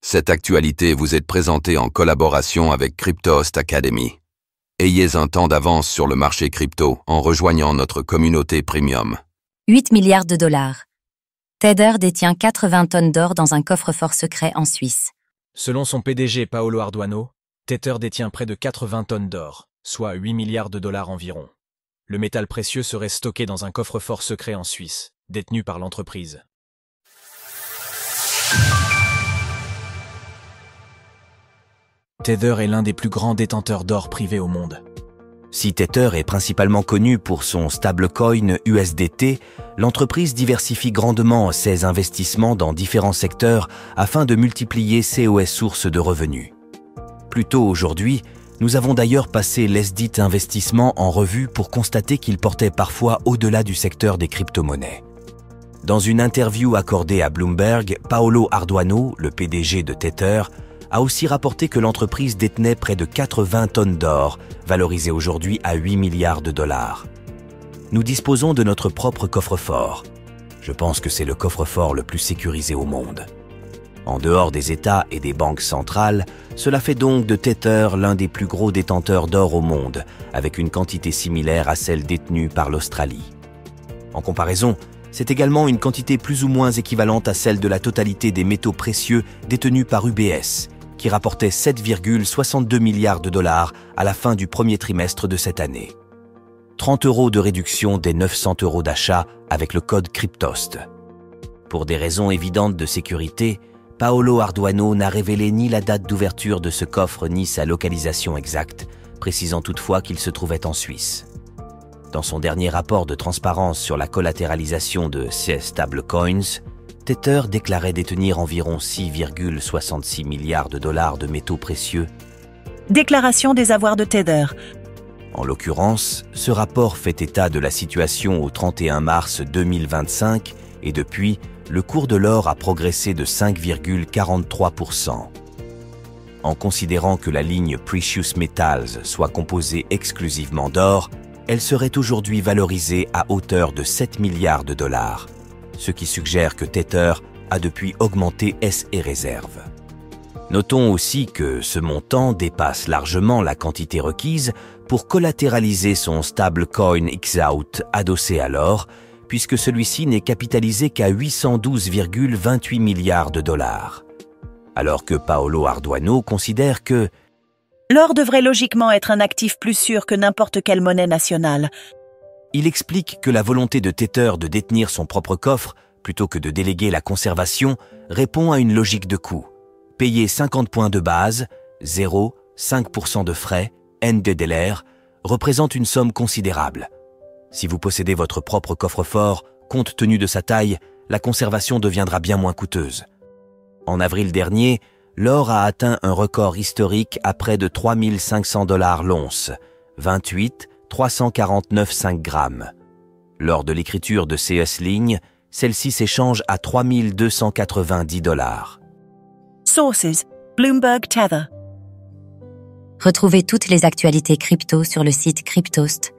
Cette actualité vous est présentée en collaboration avec Cryptost Academy. Ayez un temps d'avance sur le marché crypto en rejoignant notre communauté premium. 8 milliards de dollars. Tether détient 80 tonnes d'or dans un coffre-fort secret en Suisse. Selon son PDG Paolo Ardoano, Tether détient près de 80 tonnes d'or, soit 8 milliards de dollars environ. Le métal précieux serait stocké dans un coffre-fort secret en Suisse, détenu par l'entreprise. Tether est l'un des plus grands détenteurs d'or privé au monde. Si Tether est principalement connu pour son stablecoin USDT, l'entreprise diversifie grandement ses investissements dans différents secteurs afin de multiplier ses sources de revenus. Plus tôt aujourd'hui, nous avons d'ailleurs passé lesdit investissement en revue pour constater qu'il portait parfois au-delà du secteur des crypto-monnaies. Dans une interview accordée à Bloomberg, Paolo Ardoano, le PDG de Tether, a aussi rapporté que l'entreprise détenait près de 80 tonnes d'or, valorisé aujourd'hui à 8 milliards de dollars. Nous disposons de notre propre coffre-fort. Je pense que c'est le coffre-fort le plus sécurisé au monde. En dehors des États et des banques centrales, cela fait donc de Tether l'un des plus gros détenteurs d'or au monde, avec une quantité similaire à celle détenue par l'Australie. En comparaison, c'est également une quantité plus ou moins équivalente à celle de la totalité des métaux précieux détenus par UBS, qui rapportait 7,62 milliards de dollars à la fin du premier trimestre de cette année. 30 € de réduction des 900 € d'achat avec le code Cryptost. Pour des raisons évidentes de sécurité, Paolo Ardoano n'a révélé ni la date d'ouverture de ce coffre ni sa localisation exacte, précisant toutefois qu'il se trouvait en Suisse. Dans son dernier rapport de transparence sur la collatéralisation de ces stablecoins, Tether déclarait détenir environ 6,66 milliards de dollars de métaux précieux. Déclaration des avoirs de Tether. En l'occurrence, ce rapport fait état de la situation au 31 mars 2025 et depuis, le cours de l'or a progressé de 5,43%. En considérant que la ligne Precious Metals soit composée exclusivement d'or, elle serait aujourd'hui valorisée à hauteur de 7 milliards de dollars, ce qui suggère que Tether a depuis augmenté ses réserves. Notons aussi que ce montant dépasse largement la quantité requise pour collatéraliser son stablecoin XAUT adossé à l'or, puisque celui-ci n'est capitalisé qu'à 812,28 milliards de dollars. Alors que Paolo Ardoano considère que l'or devrait logiquement être un actif plus sûr que n'importe quelle monnaie nationale. Il explique que la volonté de Tether de détenir son propre coffre, plutôt que de déléguer la conservation, répond à une logique de coût. Payer 50 points de base, 0,5% de frais, N de délai, représente une somme considérable. Si vous possédez votre propre coffre-fort, compte tenu de sa taille, la conservation deviendra bien moins coûteuse. En avril dernier, l'or a atteint un record historique à près de 3 500 $ l'once, 349,5 grammes. Lors de l'écriture de CS Ligne, celle-ci s'échange à 3 290 $. Sources: Bloomberg Tether. Retrouvez toutes les actualités crypto sur le site cryptost.fr.